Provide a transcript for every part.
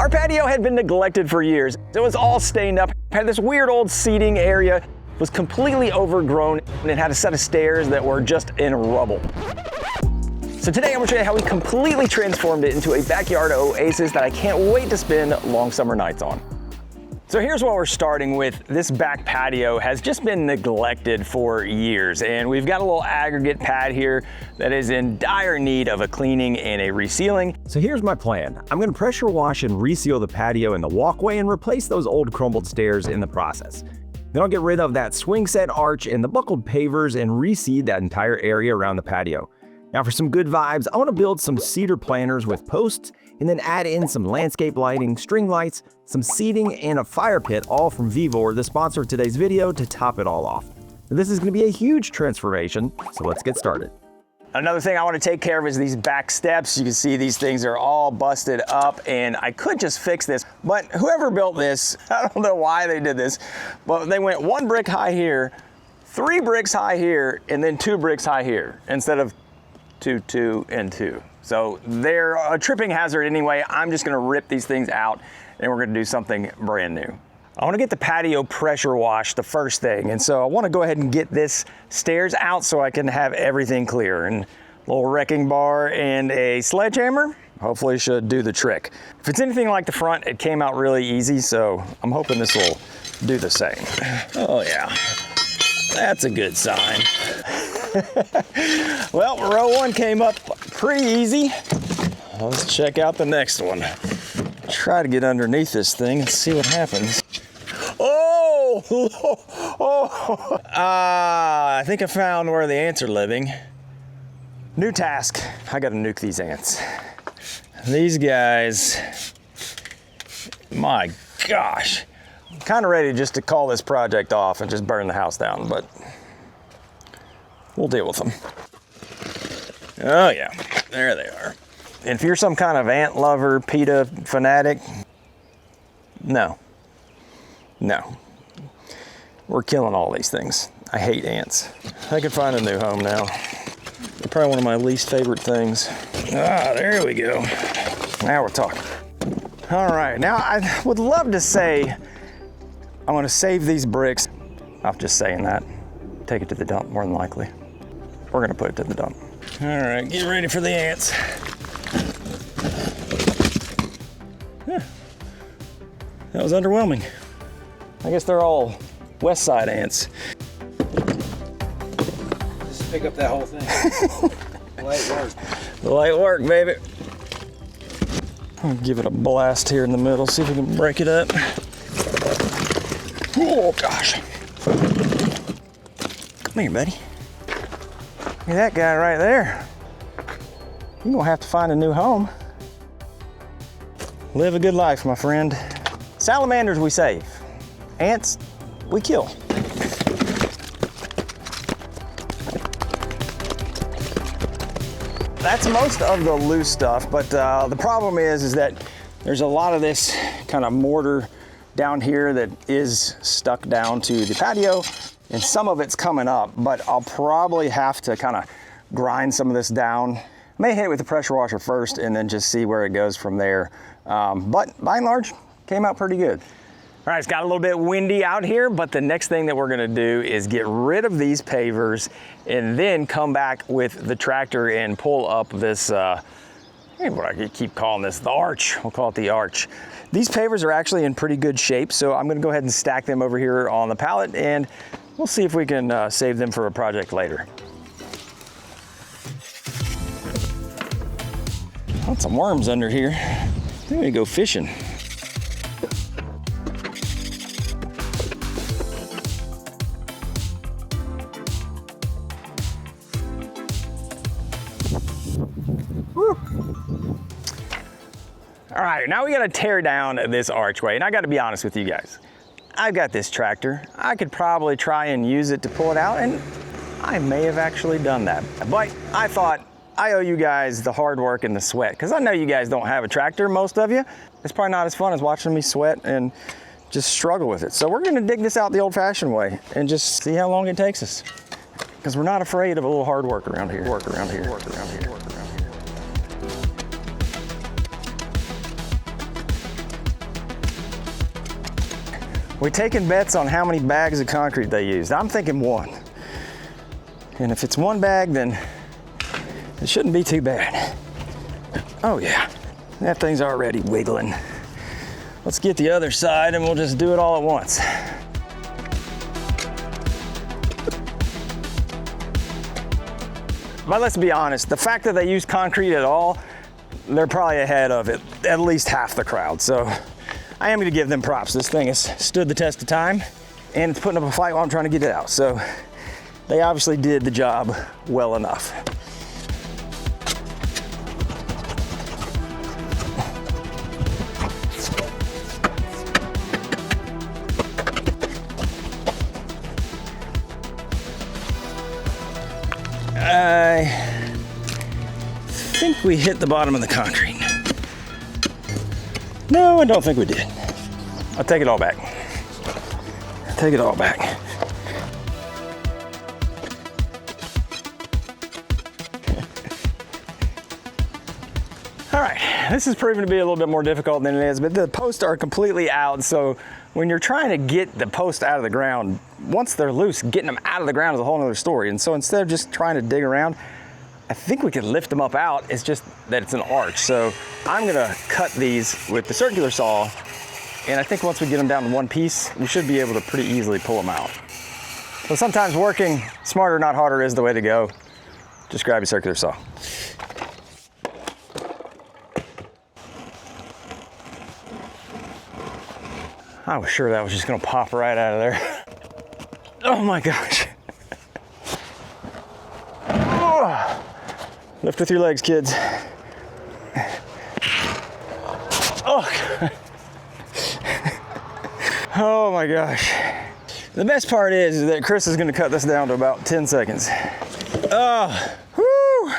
Our patio had been neglected for years. It was all stained up, had this weird old seating area, was completely overgrown, and it had a set of stairs that were just in rubble. So today I'm gonna show you how we completely transformed it into a backyard oasis that I can't wait to spend long summer nights on. So here's what we're starting with. This back patio has just been neglected for years, and we've got a little aggregate pad here that is in dire need of a cleaning and a resealing. So here's my plan. I'm gonna pressure wash and reseal the patio and the walkway and replace those old crumbled stairs in the process. Then I'll get rid of that swing set arch and the buckled pavers and reseed that entire area around the patio. Now for some good vibes, I want to build some cedar planters with posts and then add in some landscape lighting, string lights, some seating, and a fire pit, all from Vivor, the sponsor of today's video, to top it all off. This is going to be a huge transformation, so let's get started. Another thing I want to take care of is these back steps. You can see these things are all busted up, and I could just fix this, but whoever built this, I don't know why they did this, but they went 1 brick high here, 3 bricks high here, and then 2 bricks high here, instead of 2, 2, and 2. So they're a tripping hazard anyway. I'm just gonna rip these things out and we're gonna do something brand new. I wanna get the patio pressure washed the first thing. And so I wanna go ahead and get this stairs out so I can have everything clear. And a little wrecking bar and a sledgehammer hopefully should do the trick. If it's anything like the front, it came out really easy. So I'm hoping this will do the same. Oh yeah, that's a good sign. Well, row 1 came up pretty easy. Let's check out the next one. Try to get underneath this thing and see what happens. Oh! I think I found where the ants are living. New task. I gotta nuke these ants. These guys, my gosh. I'm kind of ready just to call this project off and just burn the house down, but we'll deal with them. Oh yeah, there they are. If you're some kind of ant lover, PETA fanatic, no. We're killing all these things. I hate ants. I can find a new home now. They're probably one of my least favorite things. Ah, there we go. Now we're talking. All right, now I would love to say I want to save these bricks. I'm just saying that. Take it to the dump, more than likely. We're gonna put it to the dump. All right, get ready for the ants. Yeah. That was underwhelming. I guess they're all west side ants. Just pick up that whole thing. Light work. Light work, baby. I'll give it a blast here in the middle, see if we can break it up. Oh gosh. Come here, buddy. Look at that guy right there. You're gonna have to find a new home. Live a good life, my friend. Salamanders we save. Ants, we kill. That's most of the loose stuff, but the problem is that there's a lot of this kind of mortar down here that is stuck down to the patio, and some of it's coming up, but I'll probably have to kind of grind some of this down. I may hit it with the pressure washer first and then just see where it goes from there. But by and large, came out pretty good. All right, it's got a little bit windy out here, but the next thing that we're gonna do is get rid of these pavers and then come back with the tractor and pull up this, what I keep calling this, the arch. We'll call it the arch. These pavers are actually in pretty good shape, so I'm gonna go ahead and stack them over here on the pallet, and we'll see if we can save them for a project later. Got some worms under here. I'm gonna go fishing. Woo. All right, now we gotta tear down this archway, and I gotta be honest with you guys. I've got this tractor. I could probably try and use it to pull it out, and I may have actually done that. But I thought I owe you guys the hard work and the sweat, because I know you guys don't have a tractor, most of you. It's probably not as fun as watching me sweat and just struggle with it. So we're gonna dig this out the old-fashioned way and just see how long it takes us. Because we're not afraid of a little hard work around here. Work around here. Work around here. Work around here. We're taking bets on how many bags of concrete they used. I'm thinking 1. And if it's 1 bag, then it shouldn't be too bad. Oh yeah, that thing's already wiggling. Let's get the other side and we'll just do it all at once. But let's be honest, the fact that they use concrete at all, they're probably ahead of it, at least half the crowd. So I am gonna give them props. This thing has stood the test of time and it's putting up a fight while I'm trying to get it out. So they obviously did the job well enough. I think we hit the bottom of the concrete. No, I don't think we did. I'll take it all back. Take it all back. All right, this is proving to be a little bit more difficult than it is, but the posts are completely out, so when you're trying to get the post out of the ground, once they're loose, getting them out of the ground is a whole nother story. And so instead of just trying to dig around, I think we can lift them up out. It's just that it's an arch. So I'm gonna cut these with the circular saw, and I think once we get them down to one piece, we should be able to pretty easily pull them out. So sometimes working smarter, not harder is the way to go. Just grab your circular saw. I was sure that was just gonna pop right out of there. Oh my gosh. Oh. Lift with your legs, kids. Oh. Oh my gosh. The best part is that Chris is gonna cut this down to about 10 seconds. Oh, whoo.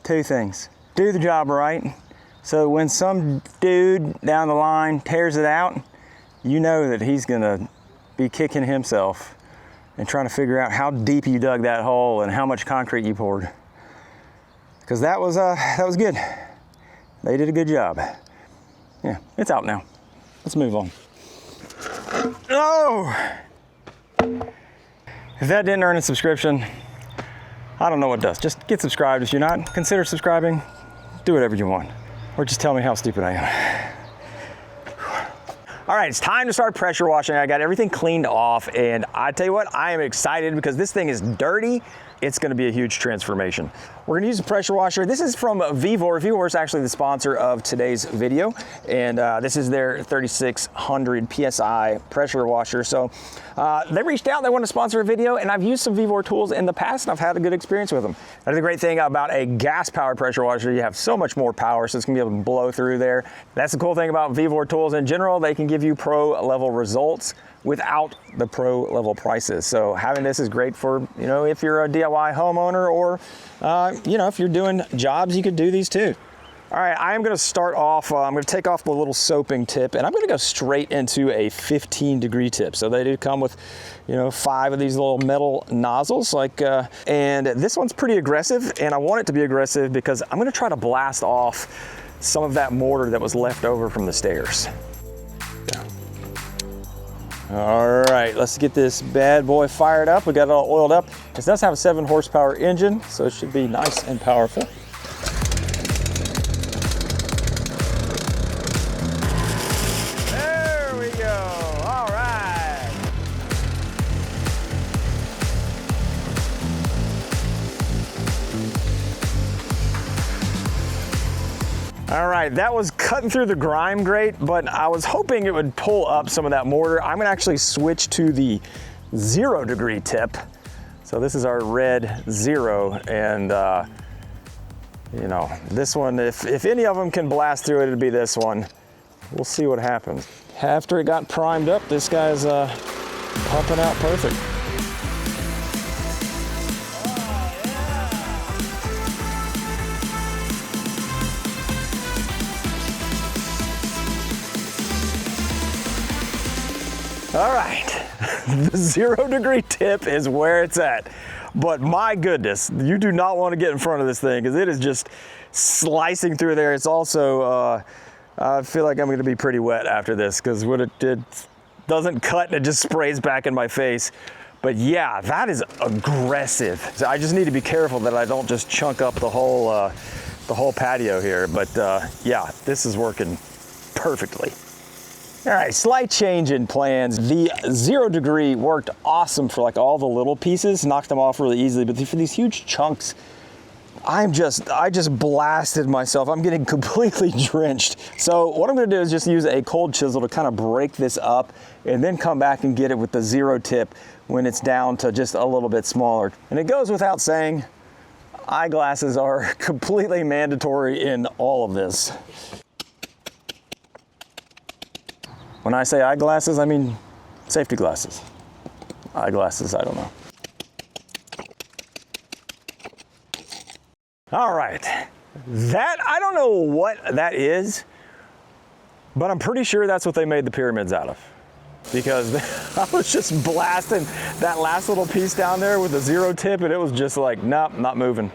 2 things. Do the job right, so when some dude down the line tears it out, you know that he's gonna be kicking himself and trying to figure out how deep you dug that hole and how much concrete you poured. Because that was good. They did a good job. Yeah, it's out now. Let's move on. Oh! If that didn't earn a subscription, I don't know what does. Just get subscribed. If you're not, consider subscribing. Do whatever you want. Or just tell me how stupid I am. All right, it's time to start pressure washing. I got everything cleaned off, and I tell you what, I am excited because this thing is dirty. It's gonna be a huge transformation. We're gonna use a pressure washer. This is from Vevor. Vevor is actually the sponsor of today's video, and this is their 3600 PSI pressure washer. So they reached out, they want to sponsor a video, and I've used some Vevor tools in the past, and I've had a good experience with them. That's the great thing about a gas-powered pressure washer. You have so much more power, so it's gonna be able to blow through there. That's the cool thing about Vevor tools in general. They can give you pro-level results without the pro-level prices. So having this is great for, you know, if you're a DIY homeowner or, you know, if you're doing jobs, you could do these too. All right, I am gonna start off, I'm gonna take off the little soaping tip, and I'm gonna go straight into a 15-degree tip. So they do come with, you know, 5 of these little metal nozzles, like, and this one's pretty aggressive, and I want it to be aggressive because I'm gonna try to blast off some of that mortar that was left over from the stairs. All right, let's get this bad boy fired up. We got it all oiled up. This does have a 7 horsepower engine, so it should be nice and powerful. There we go, all right. All right, that was cutting through the grime grate, but I was hoping it would pull up some of that mortar. I'm gonna actually switch to the 0-degree tip. So this is our red 0, and you know, this one, if any of them can blast through it, it'd be this one. We'll see what happens. After it got primed up, this guy's pumping out perfect. All right, the 0-degree tip is where it's at. But my goodness, you do not want to get in front of this thing because it is just slicing through there. It's also, I feel like I'm gonna be pretty wet after this because what it did doesn't cut and it just sprays back in my face. But yeah, that is aggressive. So I just need to be careful that I don't just chunk up the whole patio here. But yeah, this is working perfectly. All right, slight change in plans. The 0 degree worked awesome for like all the little pieces, knocked them off really easily, but for these huge chunks, I just blasted myself. I'm getting completely drenched. So what I'm gonna do is just use a cold chisel to kind of break this up and then come back and get it with the 0 tip when it's down to just a little bit smaller. And it goes without saying, eyeglasses are completely mandatory in all of this. When I say eyeglasses, I mean safety glasses. Eyeglasses, I don't know. All right, that, I don't know what that is, but I'm pretty sure that's what they made the pyramids out of. Because I was just blasting that last little piece down there with a 0 tip and it was just like, nope, not moving.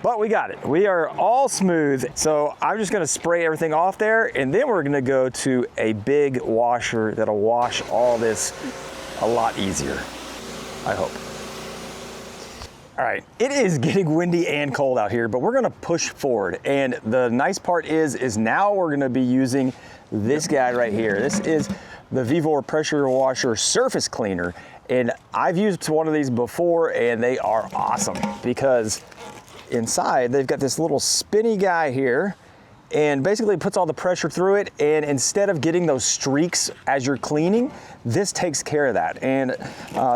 But we got it. We are all smooth. So I'm just gonna spray everything off there and then we're gonna go to a big washer that'll wash all this a lot easier, I hope. All right, it is getting windy and cold out here, but we're gonna push forward. And the nice part is now we're gonna be using this guy right here. This is the Vevor pressure washer surface cleaner. And I've used one of these before and they are awesome because inside they've got this little spinny guy here and basically puts all the pressure through it, and instead of getting those streaks as you're cleaning, this takes care of that. And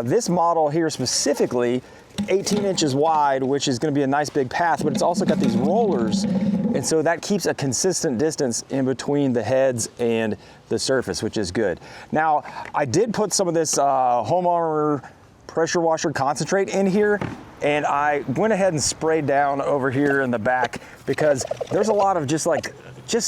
this model here specifically, 18 inches wide, which is going to be a nice big path, but it's also got these rollers, and so that keeps a consistent distance in between the heads and the surface, which is good. Now, I did put some of this Home Armor pressure washer concentrate in here, and I went ahead and sprayed down over here in the back because there's a lot of just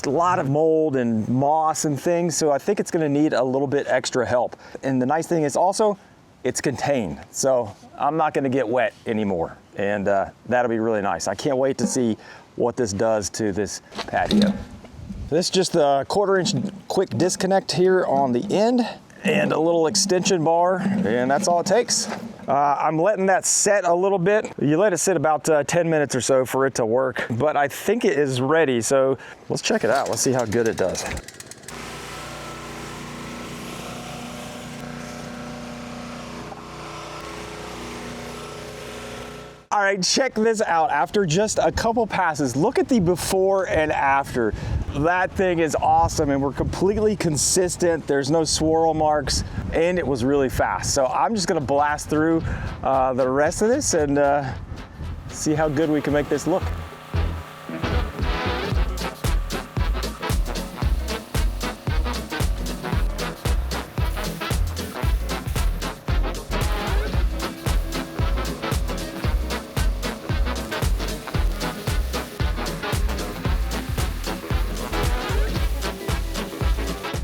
a lot of mold and moss and things, so I think it's gonna need a little bit extra help. And the nice thing is also, it's contained, so I'm not gonna get wet anymore, and that'll be really nice. I can't wait to see what this does to this patio. This is just the 1/4 inch quick disconnect here on the end and a little extension bar, and that's all it takes. I'm letting that set a little bit. You let it sit about 10 minutes or so for it to work, but I think it is ready, so let's check it out. Let's see how good it does. All right, check this out. After just a couple passes, look at the before and after. That thing is awesome, and we're completely consistent. There's no swirl marks, and it was really fast. So I'm just gonna blast through the rest of this and see how good we can make this look.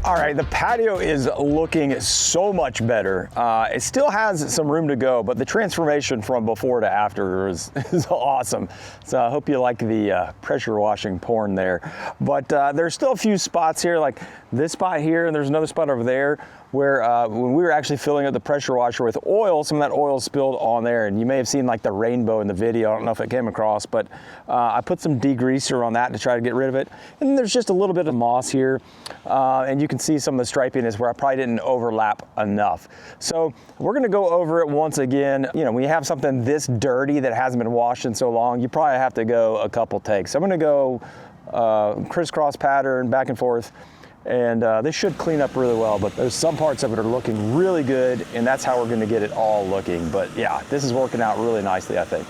All right, the patio is looking so much better. It still has some room to go, but the transformation from before to after is awesome. So I hope you like the pressure washing porn there. But there's still a few spots here, like this spot here, and there's another spot over there where when we were actually filling up the pressure washer with oil, some of that oil spilled on there, and you may have seen like the rainbow in the video. I don't know if it came across, but I put some degreaser on that to try to get rid of it. And there's just a little bit of moss here, and you can see some of the stripiness where I probably didn't overlap enough. So we're gonna go over it once again. You know, when you have something this dirty that hasn't been washed in so long, you probably have to go a couple takes. So I'm gonna go crisscross pattern, back and forth, and this should clean up really well, but there's some parts of it are looking really good, and that's how we're gonna get it all looking. But yeah, this is working out really nicely, I think.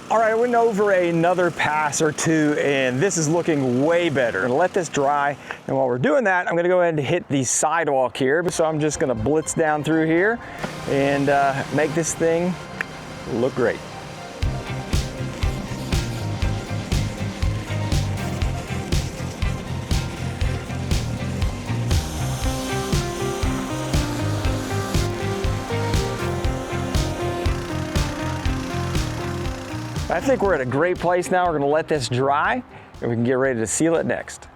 All right, I went over another pass or two, and this is looking way better. I'm gonna let this dry, and while we're doing that, I'm gonna go ahead and hit the sidewalk here. So I'm just gonna blitz down through here and make this thing look great. I think we're at a great place now. We're gonna let this dry and we can get ready to seal it next.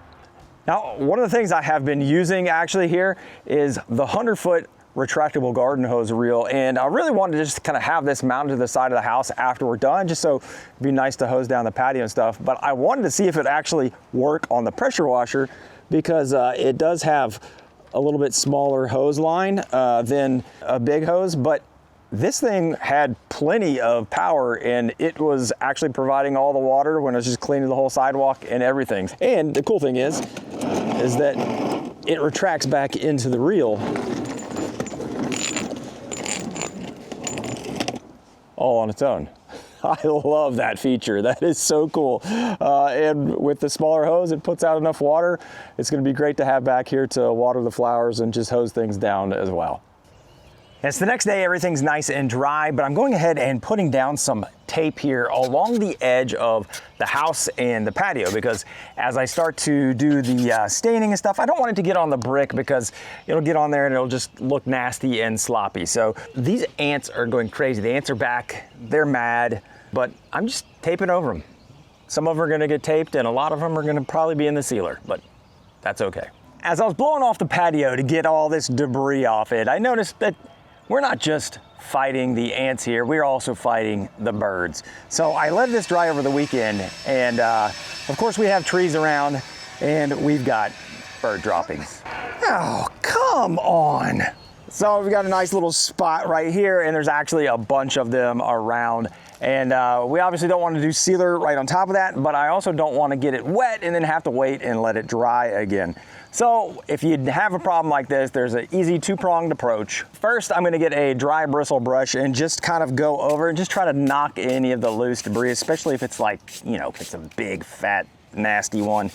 Now, one of the things I have been using actually here is the 100-foot retractable garden hose reel, and I really wanted to just kind of have this mounted to the side of the house after we're done, just so it'd be nice to hose down the patio and stuff. But I wanted to see if it actually work on the pressure washer, because it does have a little bit smaller hose line than a big hose, but this thing had plenty of power, and it was actually providing all the water when I was just cleaning the whole sidewalk and everything. And the cool thing is that it retracts back into the reel all on its own. I love that feature. That is so cool. And with the smaller hose, it puts out enough water. It's going to be great to have back here to water the flowers and just hose things down as well. It's the next day, everything's nice and dry, but I'm going ahead and putting down some tape here along the edge of the house and the patio, because as I start to do the staining and stuff, I don't want it to get on the brick, because it'll get on there and it'll just look nasty and sloppy. So these ants are going crazy. The ants are back, they're mad, but I'm just taping over them. Some of them are gonna get taped, and a lot of them are gonna probably be in the sealer, but that's okay. As I was blowing off the patio to get all this debris off it, I noticed that we're not just fighting the ants here, we're also fighting the birds. So I let this dry over the weekend, and of course we have trees around, and we've got bird droppings. Oh, come on. So we've got a nice little spot right here, and there's actually a bunch of them around. And we obviously don't want to do sealer right on top of that, but I also don't want to get it wet and then have to wait and let it dry again. So if you have a problem like this, there's an easy two-pronged approach. First, I'm gonna get a dry bristle brush and just kind of go over and just try to knock any of the loose debris, especially if it's like, you know, if it's a big, fat, nasty one.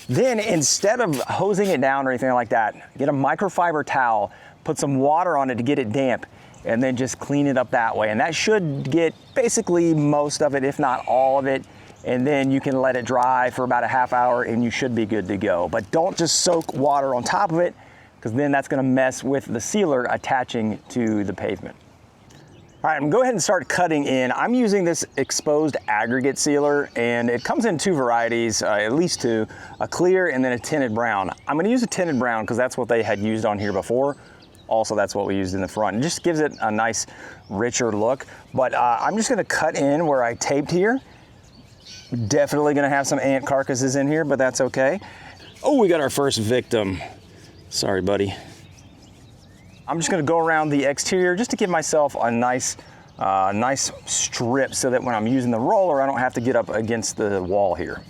Then instead of hosing it down or anything like that, get a microfiber towel, put some water on it to get it damp, and then just clean it up that way. And that should get basically most of it, if not all of it. And then you can let it dry for about a half hour and you should be good to go. But don't just soak water on top of it, because then that's gonna mess with the sealer attaching to the pavement. All right, I'm gonna go ahead and start cutting in. I'm using this exposed aggregate sealer, and it comes in two varieties, at least two, a clear and then a tinted brown. I'm gonna use a tinted brown because that's what they had used on here before. Also, that's what we used in the front. It just gives it a nice, richer look. But I'm just gonna cut in where I taped here. Definitely gonna have some ant carcasses in here, but that's okay. Oh, we got our first victim. Sorry, buddy. I'm just gonna go around the exterior just to give myself a nice strip so that when I'm using the roller, I don't have to get up against the wall here.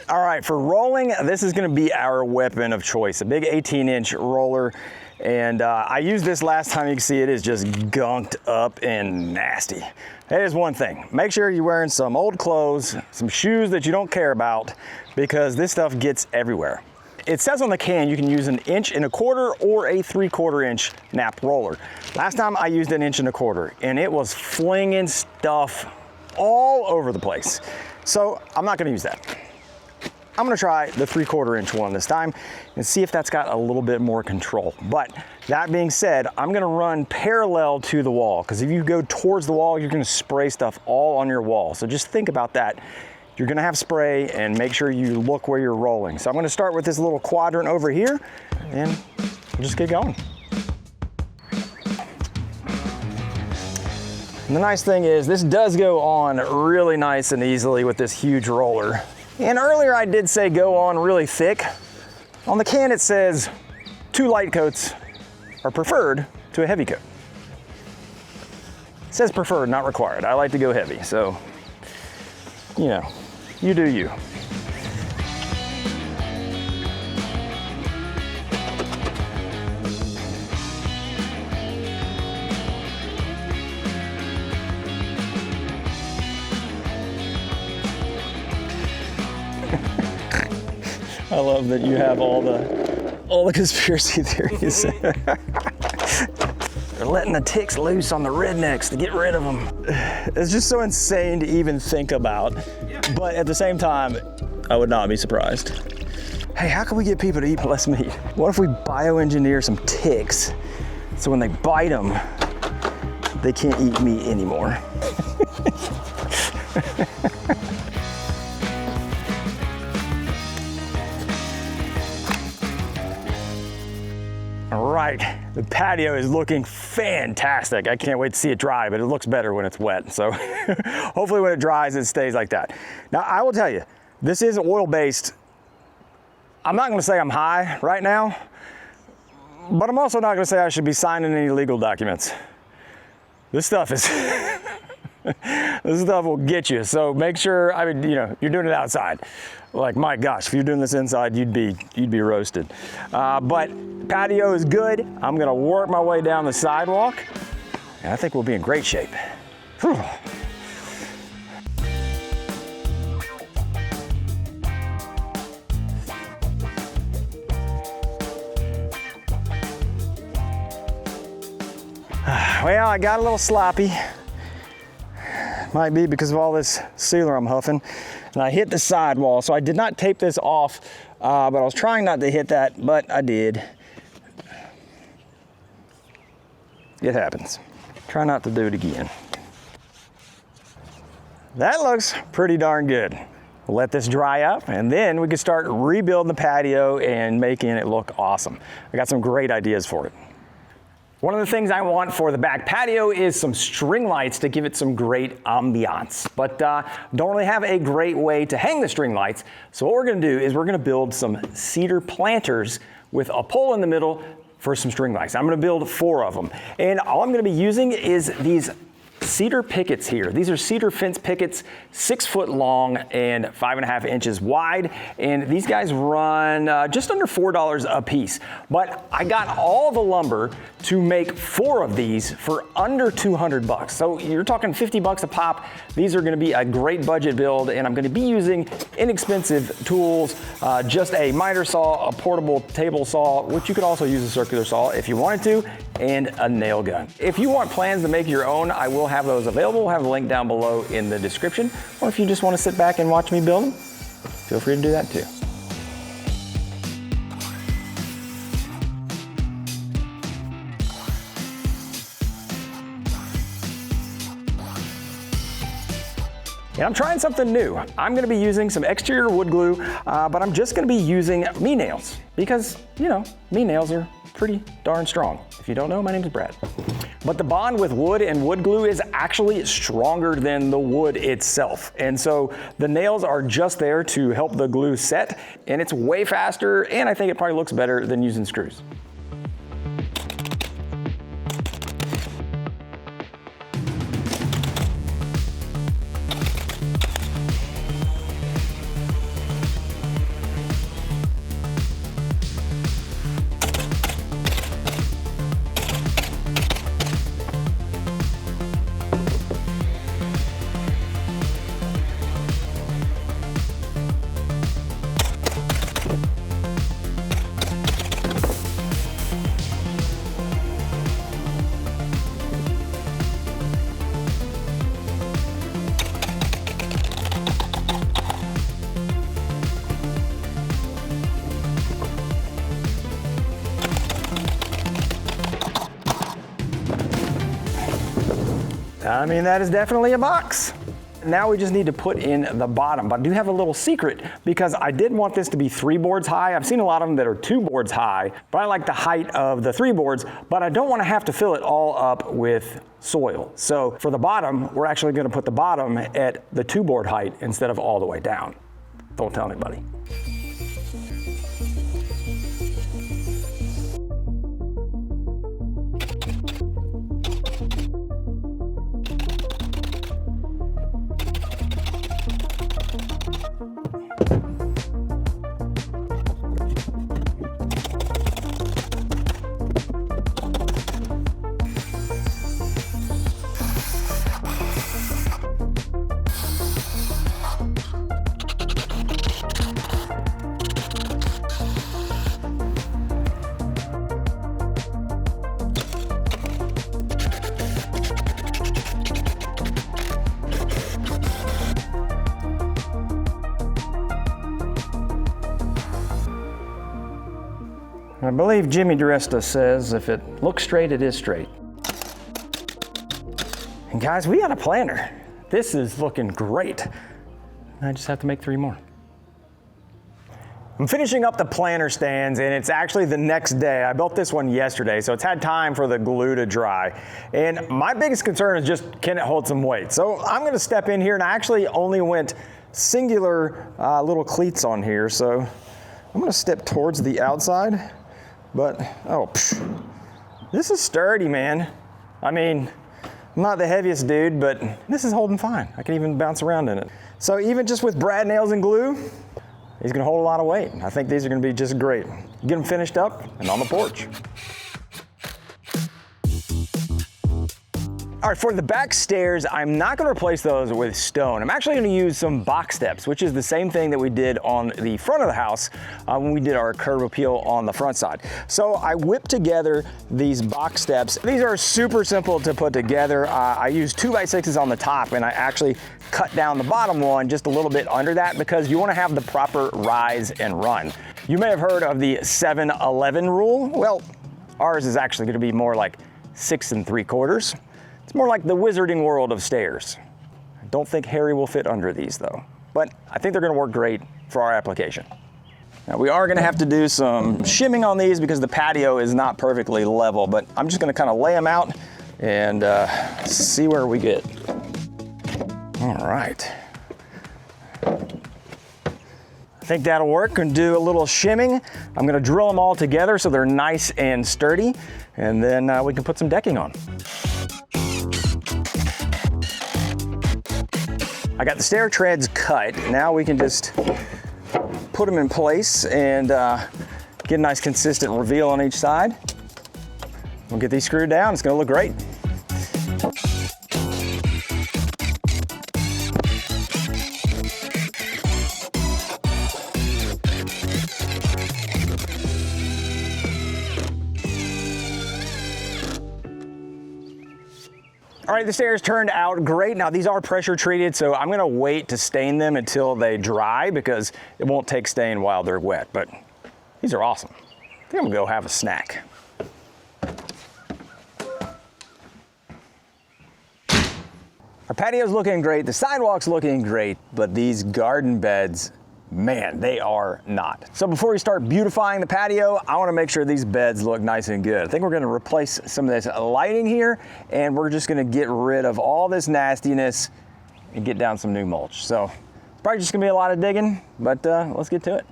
All right, for rolling, this is gonna be our weapon of choice, a big 18-inch roller. And I used this last time. You can see it is just gunked up and nasty. That is one thing. Make sure you're wearing some old clothes, some shoes that you don't care about, because this stuff gets everywhere. It says on the can you can use 1 1/4 inch or a 3/4 inch nap roller. Last time I used 1 1/4 inch, and it was flinging stuff all over the place. So I'm not gonna use that. I'm gonna try the 3/4 inch one this time and see if that's got a little bit more control. But that being said, I'm gonna run parallel to the wall, because if you go towards the wall, you're gonna spray stuff all on your wall. So just think about that. You're gonna have spray, and make sure you look where you're rolling. So I'm gonna start with this little quadrant over here, and we'll just get going. And the nice thing is this does go on really nice and easily with this huge roller. And earlier I did say go on really thick. On the can it says 2 light coats are preferred to a heavy coat. It says preferred, not required. I like to go heavy, so, you know, you do you. I love that you have all the conspiracy theories. They're letting the ticks loose on the rednecks to get rid of them. It's just so insane to even think about. But at the same time, I would not be surprised. Hey, how can we get people to eat less meat? What if we bioengineer some ticks so when they bite them, they can't eat meat anymore? All right, the patio is looking fantastic. I can't wait to see it dry, but it looks better when it's wet. So hopefully when it dries, it stays like that. Now, I will tell you, this is oil-based. I'm not gonna say I'm high right now, but I'm also not gonna say I should be signing any legal documents. This stuff is, this stuff will get you. So make sure, I mean, you know, you're doing it outside. Like, my gosh, if you're doing this inside, you'd be roasted. But patio is good. I'm gonna work my way down the sidewalk, and I think we'll be in great shape. Whew. Well, I got a little sloppy. Might be because of all this sealer I'm huffing. And I hit the sidewall, so I did not tape this off, but I was trying not to hit that, but I did. It happens. Try not to do it again. That looks pretty darn good. We'll let this dry up, and then we can start rebuilding the patio and making it look awesome. I got some great ideas for it. One of the things I want for the back patio is some string lights to give it some great ambiance, but don't really have a great way to hang the string lights. So what we're gonna do is we're gonna build some cedar planters with a pole in the middle for some string lights. I'm gonna build 4 of them. And all I'm gonna be using is these cedar pickets here. These are cedar fence pickets, 6 foot long and 5.5 inches wide. And these guys run just under $4 a piece. But I got all the lumber to make 4 of these for under 200 bucks. So you're talking 50 bucks a pop. These are gonna be a great budget build, and I'm gonna be using inexpensive tools, just a miter saw, a portable table saw, which you could also use a circular saw if you wanted to, and a nail gun. If you want plans to make your own, I will have those available. We'll have a link down below in the description. Or if you just want to sit back and watch me build them, feel free to do that too. And I'm trying something new. I'm gonna be using some exterior wood glue, but I'm just gonna be using me nails because, you know, me nails are pretty darn strong. If you don't know, my name's Brad. But the bond with wood and wood glue is actually stronger than the wood itself. And so the nails are just there to help the glue set, and it's way faster, and I think it probably looks better than using screws. I mean, that is definitely a box. Now we just need to put in the bottom, but I do have a little secret because I did want this to be 3 boards high. I've seen a lot of them that are 2 boards high, but I like the height of the 3 boards, but I don't want to have to fill it all up with soil. So for the bottom, we're actually going to put the bottom at the 2 board height instead of all the way down. Don't tell anybody. I believe Jimmy DiResta says, if it looks straight, it is straight. And guys, we got a planter. This is looking great. I just have to make 3 more. I'm finishing up the planter stands, and it's actually the next day. I built this one yesterday, so it's had time for the glue to dry. And my biggest concern is just, can it hold some weight? So I'm gonna step in here, and I actually only went singular little cleats on here. So I'm gonna step towards the outside, but, this is sturdy, man. I mean, I'm not the heaviest dude, but this is holding fine. I can even bounce around in it. So even just with brad nails and glue, he's gonna hold a lot of weight. I think these are gonna be just great. Get them finished up and on the porch. All right, for the back stairs, I'm not gonna replace those with stone. I'm actually gonna use some box steps, which is the same thing that we did on the front of the house when we did our curb appeal on the front side. So I whipped together these box steps. These are super simple to put together. I used 2x6s on the top, and I actually cut down the bottom one just a little bit under that because you wanna have the proper rise and run. You may have heard of the 7-11 rule. Well, ours is actually gonna be more like 6 3/4. It's more like the wizarding world of stairs. I don't think Harry will fit under these though, but I think they're gonna work great for our application. Now we are gonna have to do some shimming on these because the patio is not perfectly level, but I'm just gonna kind of lay them out and see where we get. All right. I think that'll work. Gonna do a little shimming. I'm gonna drill them all together so they're nice and sturdy, and then we can put some decking on. I got the stair treads cut. Now we can just put them in place and get a nice consistent reveal on each side. We'll get these screwed down. It's gonna look great. All right, the stairs turned out great. Now these are pressure treated, so I'm gonna wait to stain them until they dry because it won't take stain while they're wet, but these are awesome. I think I'm gonna go have a snack. Our patio's looking great, the sidewalk's looking great, but these garden beds, man, they are not. So before we start beautifying the patio, I wanna make sure these beds look nice and good. I think we're gonna replace some of this lighting here, and we're just gonna get rid of all this nastiness and get down some new mulch. So it's probably just gonna be a lot of digging, but let's get to it.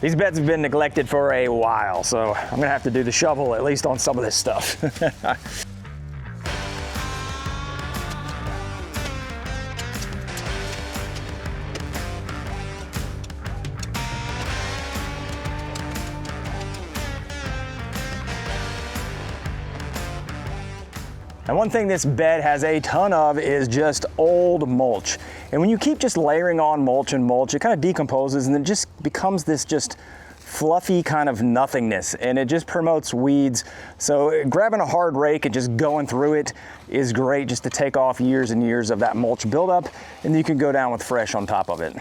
These beds have been neglected for a while, so I'm gonna have to do the shovel at least on some of this stuff. And one thing this bed has a ton of is just old mulch. And when you keep just layering on mulch and mulch, it kind of decomposes and it just becomes this just fluffy kind of nothingness, and it just promotes weeds. So grabbing a hard rake and just going through it is great just to take off years and years of that mulch buildup, and you can go down with fresh on top of it.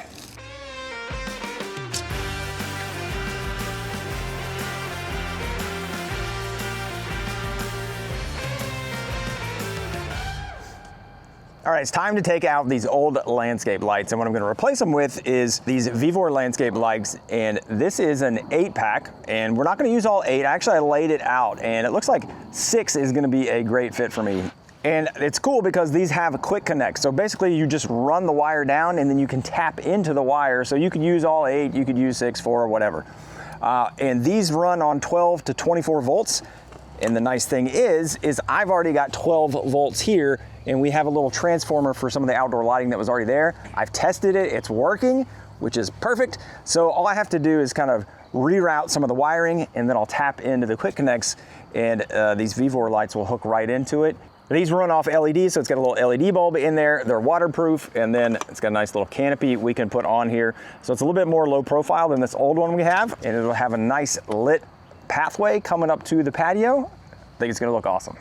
All right, it's time to take out these old landscape lights, and what I'm gonna replace them with is these Vivor landscape lights, and this is an 8-pack, and we're not gonna use all 8. Actually, I laid it out, and it looks like 6 is gonna be a great fit for me. And it's cool because these have a quick connect. So basically you just run the wire down and then you can tap into the wire. So you could use all 8, you could use 6, 4, or whatever. And these run on 12 to 24 volts. And the nice thing is I've already got 12 volts here, and we have a little transformer for some of the outdoor lighting that was already there. I've tested it, it's working, which is perfect. So all I have to do is kind of reroute some of the wiring, and then I'll tap into the quick connects, and these Vivor lights will hook right into it. These run off LEDs, so it's got a little LED bulb in there. They're waterproof, and then it's got a nice little canopy we can put on here. So it's a little bit more low profile than this old one we have, and it'll have a nice lit pathway coming up to the patio. I think it's gonna look awesome.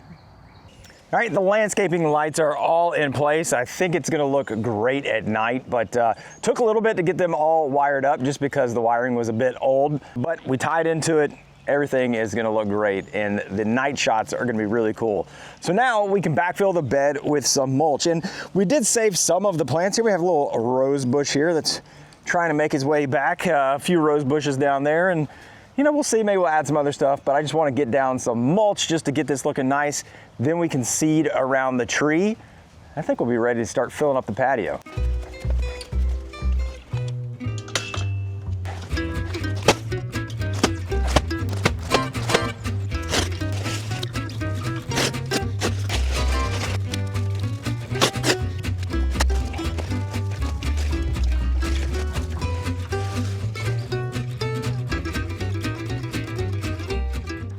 All right, the landscaping lights are all in place. I think it's gonna look great at night, but took a little bit to get them all wired up just because the wiring was a bit old, but we tied into it. Everything is gonna look great, and the night shots are gonna be really cool. So now we can backfill the bed with some mulch, and we did save some of the plants here. We have a little rose bush here that's trying to make his way back. A few rose bushes down there, and you know, we'll see, maybe we'll add some other stuff, but I just want to get down some mulch just to get this looking nice. Then we can seed around the tree. I think we'll be ready to start filling up the patio.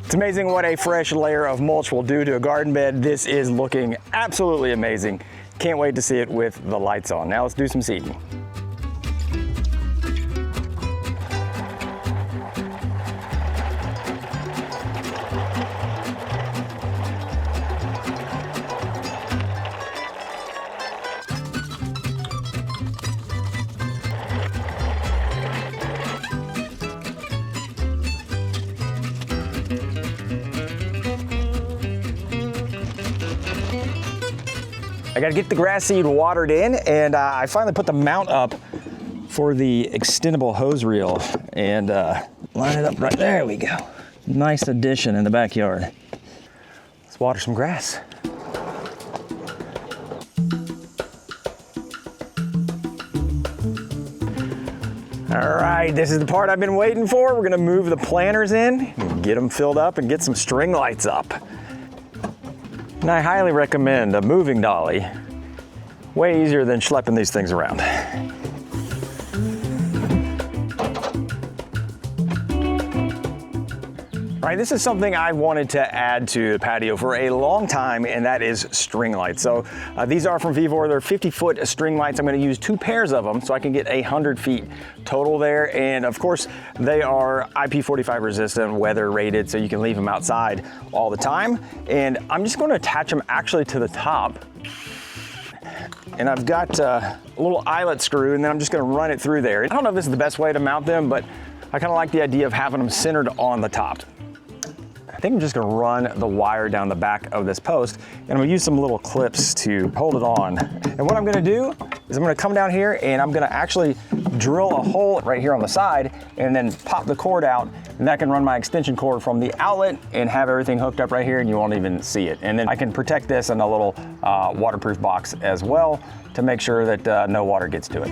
It's amazing what a fresh layer of mulch will do to a garden bed. This is looking absolutely amazing. Can't wait to see it with the lights on. Now let's do some seeding. I gotta get the grass seed watered in, and I finally put the mount up for the extendable hose reel and line it up right there. We go. Nice addition in the backyard. Let's water some grass. All right, this is the part I've been waiting for. We're gonna move the planters in, get them filled up, and get some string lights up. And I highly recommend a moving dolly. Way easier than schlepping these things around. All right, this is something I wanted to add to the patio for a long time, and that is string lights. So these are from Vevor. They're 50-foot string lights. I'm gonna use 2 pairs of them so I can get 100 feet total there. And of course, they are IP45 resistant, weather rated, so you can leave them outside all the time. And I'm just gonna attach them actually to the top. And I've got a little eyelet screw, and then I'm just gonna run it through there. I don't know if this is the best way to mount them, but I kinda like the idea of having them centered on the top. I think I'm just gonna run the wire down the back of this post, and I'm gonna use some little clips to hold it on. And what I'm gonna do is I'm gonna come down here and I'm gonna actually drill a hole right here on the side and then pop the cord out, and I can run my extension cord from the outlet and have everything hooked up right here, and you won't even see it. And then I can protect this in a little waterproof box as well to make sure that no water gets to it.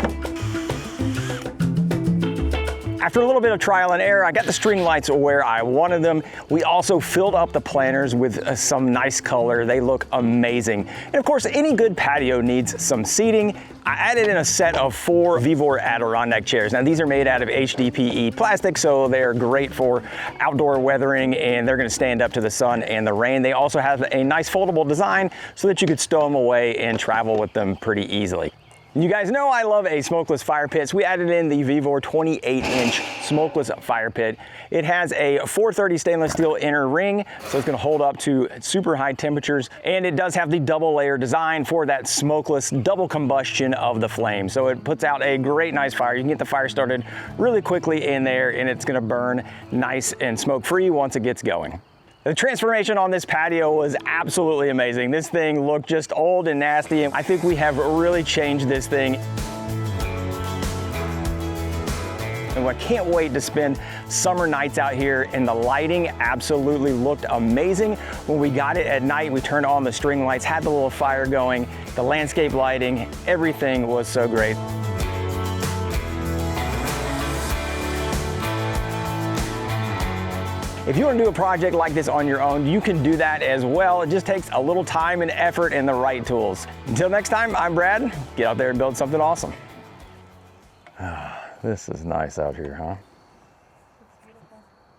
After a little bit of trial and error, I got the string lights where I wanted them. We also filled up the planters with some nice color. They look amazing. And of course, any good patio needs some seating. I added in a set of 4 Vevor Adirondack chairs. Now these are made out of HDPE plastic, so they're great for outdoor weathering, and they're gonna stand up to the sun and the rain. They also have a nice foldable design so that you could stow them away and travel with them pretty easily. You guys know I love a smokeless fire pit, so we added in the Vevor 28-inch smokeless fire pit. It has a 430 stainless steel inner ring, so it's gonna hold up to super high temperatures, and it does have the double layer design for that smokeless double combustion of the flame. So it puts out a great, nice fire. You can get the fire started really quickly in there, and it's gonna burn nice and smoke-free once it gets going. The transformation on this patio was absolutely amazing. This thing looked just old and nasty, and I think we have really changed this thing. And I can't wait to spend summer nights out here, and the lighting absolutely looked amazing. When we got it at night, we turned on the string lights, had the little fire going, the landscape lighting, everything was so great. If you want to do a project like this on your own, you can do that as well. It just takes a little time and effort and the right tools. Until next time, I'm Brad. Get out there and build something awesome. This is nice out here, huh?